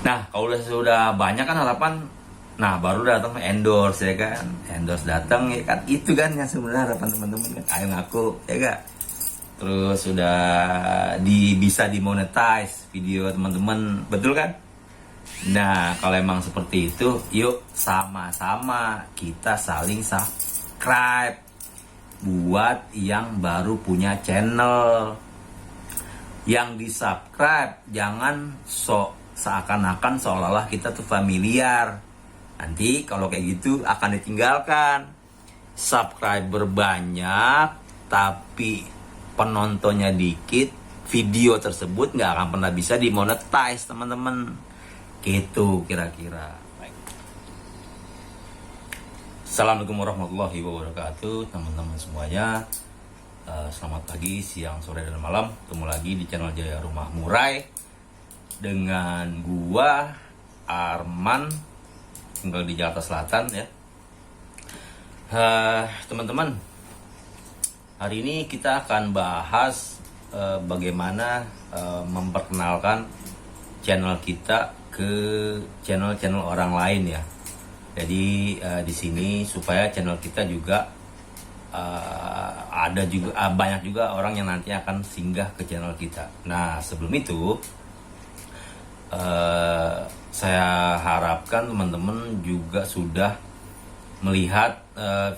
Nah, kalau sudah banyak kan harapan, nah baru datang endorse ya kan, endorse datang ya kan, itu kan yang sebenarnya harapan teman-teman kan, ayo ngaku ya gak. Terus sudah bisa dimonetize video teman-teman, betul kan? Nah, kalau emang seperti itu, yuk sama-sama kita saling subscribe buat yang baru punya channel. Yang di subscribe jangan seakan-akan seolah-olah kita tuh familiar. Nanti kalau kayak gitu akan ditinggalkan. Subscriber banyak tapi penontonnya dikit, video tersebut nggak akan pernah bisa dimonetize teman-teman. Gitu kira-kira. Assalamualaikum warahmatullahi wabarakatuh teman-teman semuanya. Selamat pagi, siang, sore, dan malam. Ketemu lagi di channel Jaya Rumah Murai dengan gua Arman, tinggal di Jakarta Selatan ya. Teman-teman, hari ini kita akan bahas bagaimana memperkenalkan channel kita ke channel-channel orang lain ya. Jadi di sini supaya channel kita juga ada juga banyak juga orang yang nanti akan singgah ke channel kita. Nah, sebelum itu saya harapkan teman-teman juga sudah melihat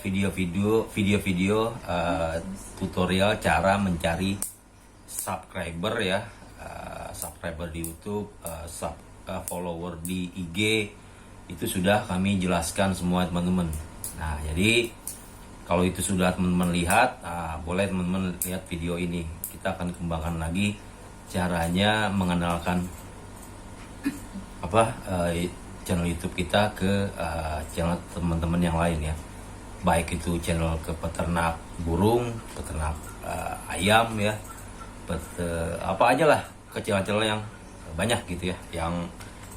video-video tutorial cara mencari subscriber ya, subscriber di YouTube, follower di IG, itu sudah kami jelaskan semua teman-teman. Nah, jadi kalau itu sudah teman-teman lihat, boleh teman-teman lihat video ini. Kita akan kembangkan lagi caranya mengenalkan channel YouTube kita ke channel teman-teman yang lain ya. Baik itu channel ke peternak burung, peternak ayam ya, apa aja lah, ke channel-channel yang banyak gitu ya, yang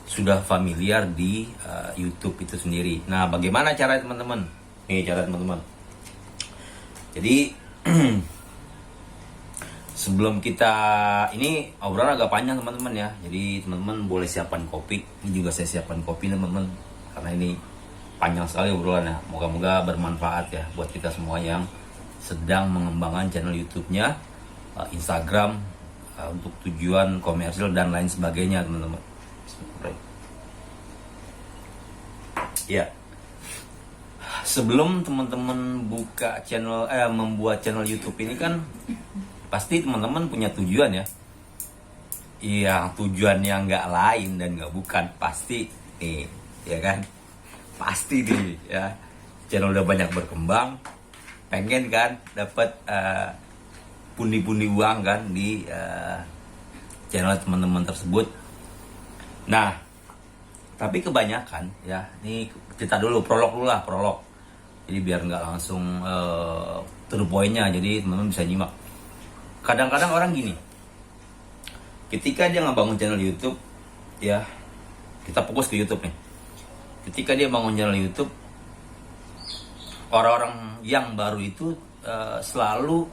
sudah familiar di YouTube itu sendiri. Nah, bagaimana cara teman-teman? Nih cara teman-teman. Jadi sebelum kita ini obrolan agak panjang teman-teman ya. Jadi teman-teman boleh siapkan kopi. Ini juga saya siapkan kopi teman-teman, karena ini panjang sekali obrolannya. Moga-moga bermanfaat ya buat kita semua yang sedang mengembangkan channel YouTube-nya, Instagram untuk tujuan komersil dan lain sebagainya teman-teman. Ya. Sebelum teman-teman buka channel membuat channel YouTube ini kan pasti teman-teman punya tujuan ya. Iya, tujuannya nggak lain dan nggak bukan, pasti nih, ya kan? Pasti nih ya. Channel udah banyak berkembang, pengen kan dapat pundi-pundi uang kan di channel teman-teman tersebut. Nah, tapi kebanyakan ya, ini cerita dulu, prolog. Jadi biar nggak langsung to the point-nya, jadi teman-teman bisa nyimak. Kadang-kadang orang gini, ketika dia ngebangun channel YouTube, ya kita fokus ke YouTube nih. Ketika dia bangun channel YouTube, orang-orang yang baru itu selalu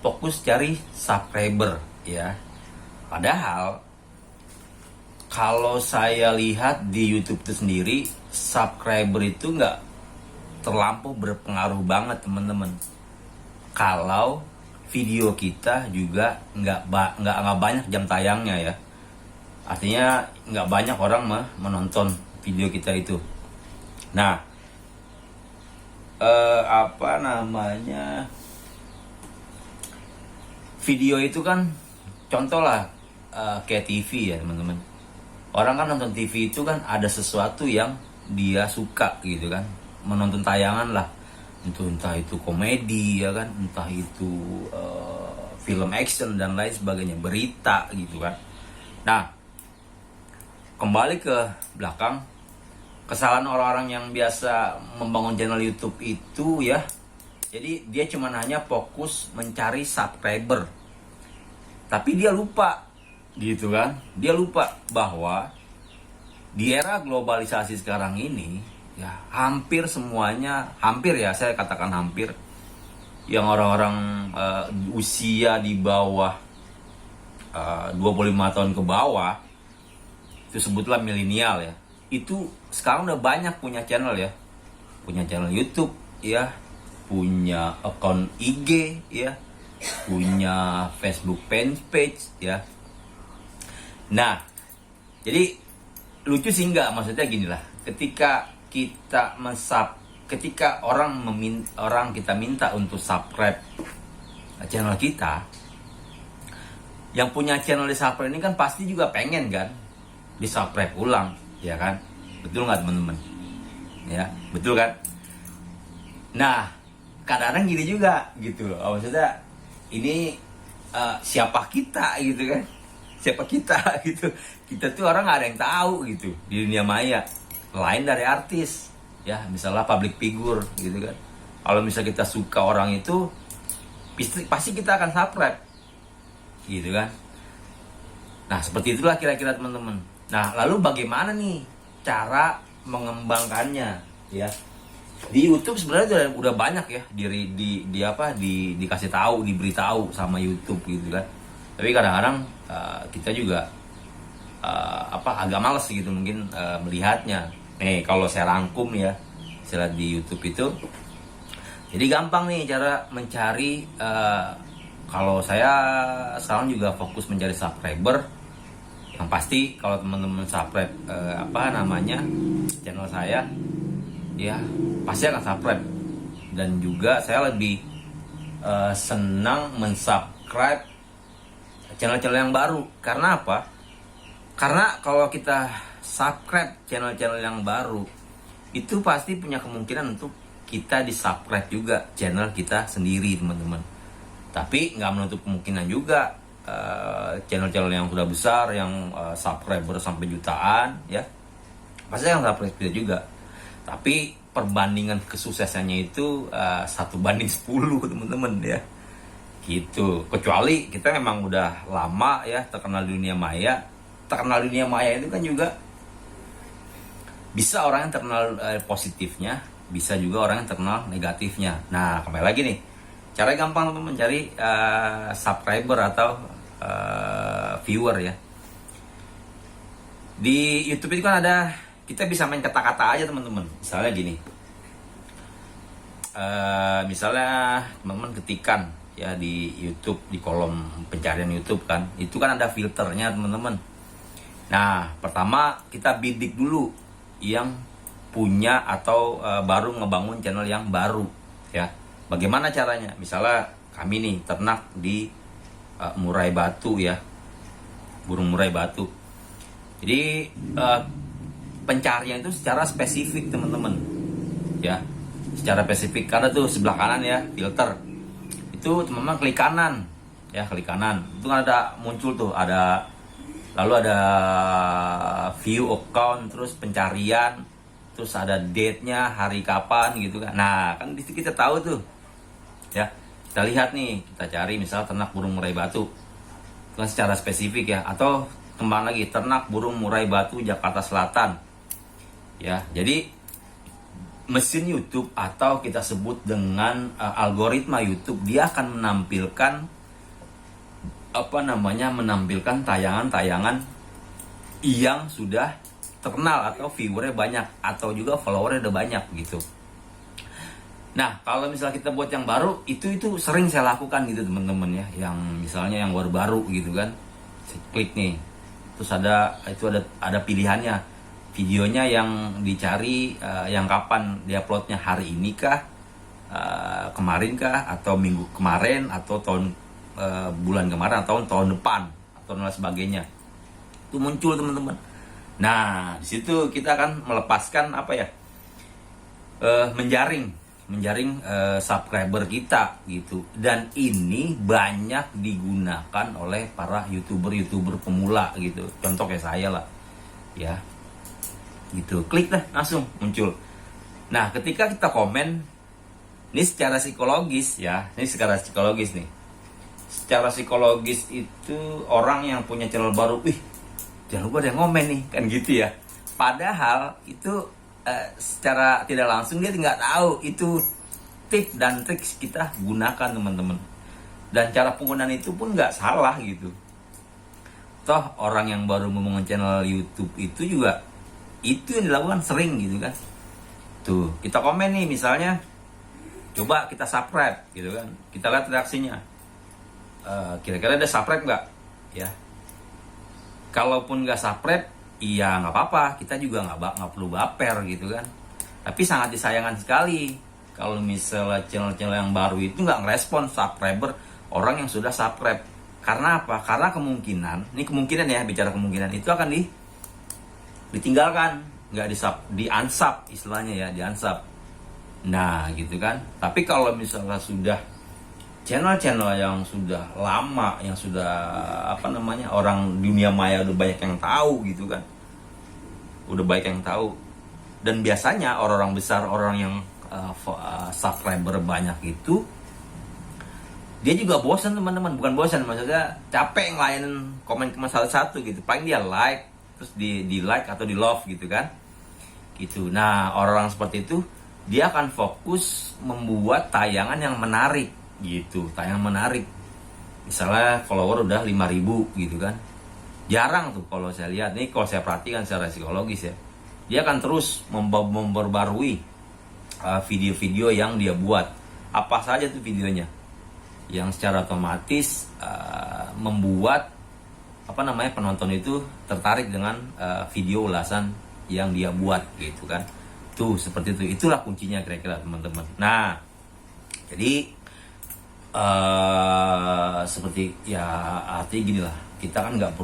fokus cari subscriber, ya. Padahal kalau saya lihat di YouTube itu sendiri, subscriber itu nggak terlampau berpengaruh banget teman-teman. Kalau video kita juga nggak banyak jam tayangnya ya, artinya nggak banyak orang menonton video kita itu. Nah, video itu kan contoh lah kayak TV ya teman-teman. Orang kan nonton TV itu kan ada sesuatu yang dia suka gitu kan, menonton tayangan lah, entah itu komedi ya kan, entah itu film action dan lain sebagainya, berita gitu kan. Nah, kembali ke belakang, kesalahan orang-orang yang biasa membangun channel YouTube itu ya, jadi dia cuma hanya fokus mencari subscriber, tapi dia lupa gitu kan, dia lupa bahwa di era globalisasi sekarang ini ya, hampir semuanya, hampir ya, saya katakan hampir, yang orang-orang usia di bawah 25 tahun ke bawah itu sebutlah milenial ya, itu sekarang udah banyak punya channel ya, punya channel YouTube ya, punya akun IG ya, punya Facebook fanpage ya. Nah, jadi lucu sih enggak, maksudnya gini lah, ketika orang kita minta untuk subscribe channel kita, yang punya channel di subscribe ini kan pasti juga pengen kan di subscribe ulang, ya kan? Betul nggak teman-teman? Ya, betul kan? Nah, kadang-kadang gini juga gitu loh, maksudnya ini siapa kita gitu kan? Siapa kita gitu? Kita tuh orang nggak ada yang tahu gitu di dunia maya, lain dari artis ya, misalnya public figure gitu kan. Kalau misalnya kita suka orang itu, pasti kita akan subscribe gitu kan. Nah, seperti itulah kira-kira teman-teman. Nah, lalu bagaimana nih cara mengembangkannya ya? Di YouTube sebenarnya udah banyak ya dikasih tahu, diberitahu sama YouTube gitu kan. Tapi kadang-kadang kita juga agak males gitu mungkin melihatnya. Nih, kalau saya rangkum ya, saya lihat di YouTube itu, jadi gampang nih cara mencari. Kalau saya sekarang juga fokus mencari subscriber. Yang pasti kalau teman-teman subscribe channel saya, ya pasti akan subscribe. Dan juga saya lebih senang mensubscribe channel-channel yang baru. Karena apa? Karena kalau kita subscribe channel-channel yang baru, itu pasti punya kemungkinan untuk kita di-subscribe juga channel kita sendiri, teman-teman. Tapi nggak menutup kemungkinan juga channel-channel yang sudah besar, yang subscriber sampai jutaan, ya pasti yang subscribe kita juga. Tapi perbandingan kesuksesannya itu 1:10, teman-teman ya. Gitu. Kecuali kita memang udah lama ya terkenal di dunia maya. Terkenal di dunia maya itu kan juga bisa orang yang terkenal positifnya, bisa juga orang yang terkenal negatifnya. Nah, kembali lagi nih, cara gampang untuk mencari subscriber atau viewer ya. Di YouTube itu kan ada, kita bisa main kata-kata aja teman-teman. Misalnya gini, misalnya teman-teman ketikan ya di YouTube, di kolom pencarian YouTube kan, itu kan ada filternya teman-teman. Nah, pertama kita bidik dulu yang punya atau baru ngebangun channel yang baru ya. Bagaimana caranya? Misalnya kami nih ternak di murai batu ya, burung murai batu. Jadi pencarian itu secara spesifik teman-teman ya, secara spesifik. Karena tuh sebelah kanan ya filter, itu teman-teman klik kanan ya, klik kanan itu kan ada muncul tuh, lalu ada view account, terus pencarian, terus ada date-nya, hari kapan gitu kan. Nah, kan di situ kita tahu tuh ya, kita lihat nih, kita cari misalnya ternak burung murai batu, itu kan secara spesifik ya. Atau kembali lagi, ternak burung murai batu Jakarta Selatan ya. Jadi mesin YouTube atau kita sebut dengan algoritma YouTube, dia akan menampilkan tayangan-tayangan yang sudah terkenal atau viewernya banyak atau juga followernya udah banyak gitu. Nah, kalau misalnya kita buat yang baru, itu sering saya lakukan gitu teman-teman ya, yang misalnya yang baru-baru gitu kan, saya klik nih, terus ada pilihannya, videonya yang dicari yang kapan diuploadnya, hari ini kah, kemarin kah, atau minggu kemarin, atau bulan kemarin, atau tahun depan, atau lain sebagainya. Itu muncul teman-teman. Nah, di situ kita akan melepaskan menjaring subscriber kita gitu. Dan ini banyak digunakan oleh para youtuber pemula gitu. Contoh kayak saya lah ya, gitu. Klik lah, langsung muncul. Nah, ketika kita komen, ini secara psikologis ya, nih. Secara psikologis itu orang yang punya channel baru, jangan lupa ada yang ngomen nih, kan gitu ya. Padahal itu secara tidak langsung dia nggak tahu itu tip dan trik kita gunakan teman-teman. Dan cara penggunaan itu pun nggak salah gitu. Toh orang yang baru membangun channel YouTube itu juga itu yang dilakukan sering gitu kan. Tuh kita komen nih misalnya, coba kita subscribe gitu kan, kita lihat reaksinya. Kira-kira ada subscribe nggak ya? Kalaupun nggak subscribe, iya nggak apa-apa, kita juga nggak perlu baper gitu kan. Tapi sangat disayangkan sekali kalau misalnya channel-channel yang baru itu nggak ngerespon subscriber orang yang sudah subscribe. Karena apa? Karena kemungkinan, ini kemungkinan ya, bicara kemungkinan itu akan ditinggalkan, nggak di unsub istilahnya ya, di unsub. Nah gitu kan. Tapi kalau misalnya sudah channel-channel yang sudah lama, yang sudah orang dunia maya udah banyak yang tahu gitu kan, udah banyak yang tahu. Dan biasanya orang-orang besar, orang yang subscriber banyak itu, dia juga bosan teman-teman. Bukan bosan, maksudnya capek ngelayanin komen-komen satu-satu gitu. Paling dia like, terus di like atau di love gitu kan, gitu. Nah orang-orang seperti itu dia akan fokus membuat tayangan yang menarik gitu, tayangan menarik. Misalnya follower udah 5.000 gitu kan, jarang tuh kalau saya lihat nih, kalau saya perhatikan secara psikologis ya, dia akan terus memperbarui video-video yang dia buat. Apa saja tuh videonya yang secara otomatis membuat penonton itu tertarik dengan video ulasan yang dia buat gitu kan. Tuh seperti itu, itulah kuncinya kira-kira teman-teman. Nah jadi seperti ya, artinya gini lah, kita kan nggak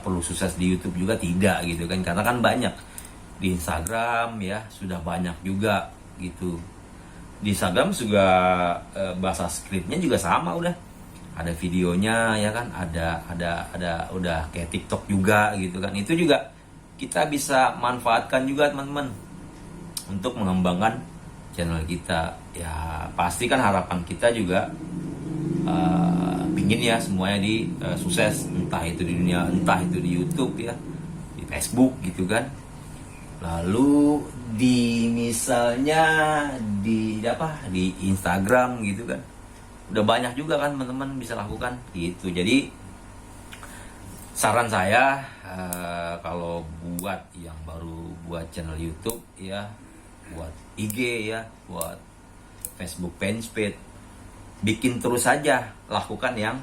perlu sukses di YouTube juga, tidak gitu kan, karena kan banyak di Instagram ya, sudah banyak juga gitu. Di Instagram juga bahasa skripnya juga sama, udah ada videonya ya kan, ada udah kayak TikTok juga gitu kan. Itu juga kita bisa manfaatkan juga teman-teman untuk mengembangkan channel kita. Ya pasti kan harapan kita juga pingin ya semuanya sukses, entah itu di dunia, entah itu di YouTube ya, di Facebook gitu kan, lalu misalnya di Instagram gitu kan. Udah banyak juga kan teman-teman bisa lakukan gitu. Jadi saran saya, kalau buat yang baru buat channel YouTube ya, buat IG ya, buat Facebook fanpage, bikin terus saja, lakukan yang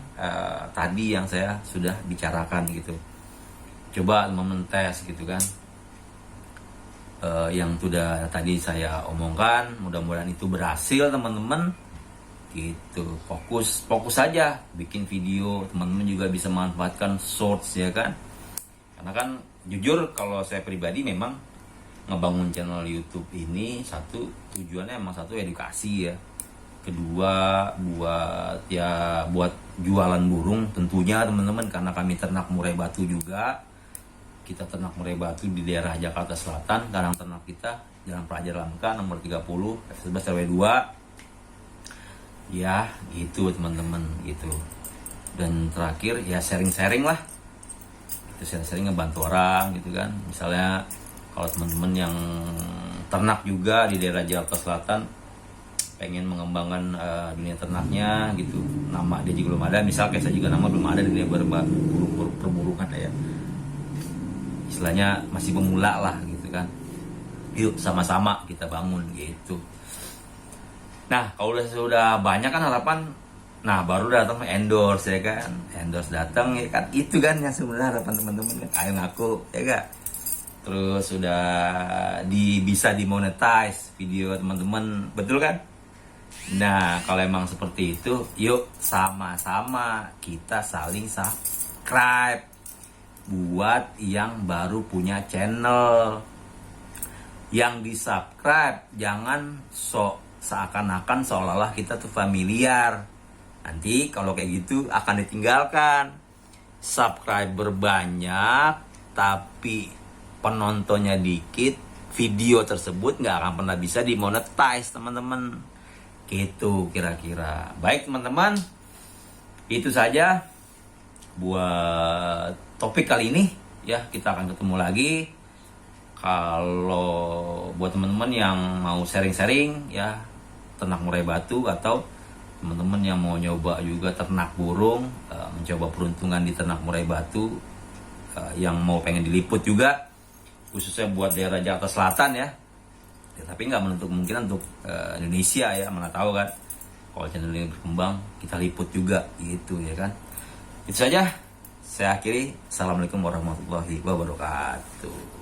tadi yang saya sudah bicarakan gitu. Coba mentes gitu kan, yang sudah tadi saya omongkan, mudah-mudahan itu berhasil teman-teman gitu. Fokus saja bikin video, teman-teman juga bisa manfaatkan shorts ya kan. Karena kan jujur kalau saya pribadi memang ngebangun channel YouTube ini, tujuannya emang edukasi ya, kedua buat jualan burung tentunya teman-teman, karena kami ternak murai batu juga. Kita ternak murai batu di daerah Jakarta Selatan. Kandang ternak kita Jalan Pelajar Lamka nomor 30 F11 RW 2 ya gitu teman-teman gitu. Dan terakhir ya sharing-sharing lah, itu sharing ngebantu orang gitu kan. Misalnya kalau teman-teman yang ternak juga di daerah Jakarta Selatan pengen mengembangkan dunia ternaknya gitu, nama dia juga belum ada, misal kayak saya juga nama belum ada di dunia perburukan ya, istilahnya masih pemula lah gitu kan. Yuk sama-sama kita bangun gitu. Nah kalau sudah banyak kan harapan, nah baru datang endorse ya kan, endorse datang ya kan, itu kan yang sebenarnya harapan teman-teman kan, ayo ngaku ya kan. Terus sudah bisa dimonetize video teman-teman, betul kan? Nah kalau emang seperti itu, yuk sama-sama kita saling subscribe buat yang baru punya channel. Yang di subscribe jangan seakan-akan seolah-olah kita tuh familiar. Nanti kalau kayak gitu akan ditinggalkan. Subscriber banyak tapi penontonnya dikit, video tersebut nggak akan pernah bisa dimonetize teman-teman. Gitu kira-kira. Baik teman-teman, itu saja buat topik kali ini ya. Kita akan ketemu lagi. Kalau buat teman-teman yang mau sharing-sharing ya, ternak murai batu, atau teman-teman yang mau nyoba juga ternak burung, mencoba peruntungan di ternak murai batu, yang mau pengen diliput juga, khususnya buat daerah Jakarta Selatan ya. Tapi nggak menutup kemungkinan untuk Indonesia ya, mana tahu kan, kalau channel ini berkembang kita liput juga gitu ya kan. Itu saja, saya akhiri. Assalamualaikum warahmatullahi wabarakatuh.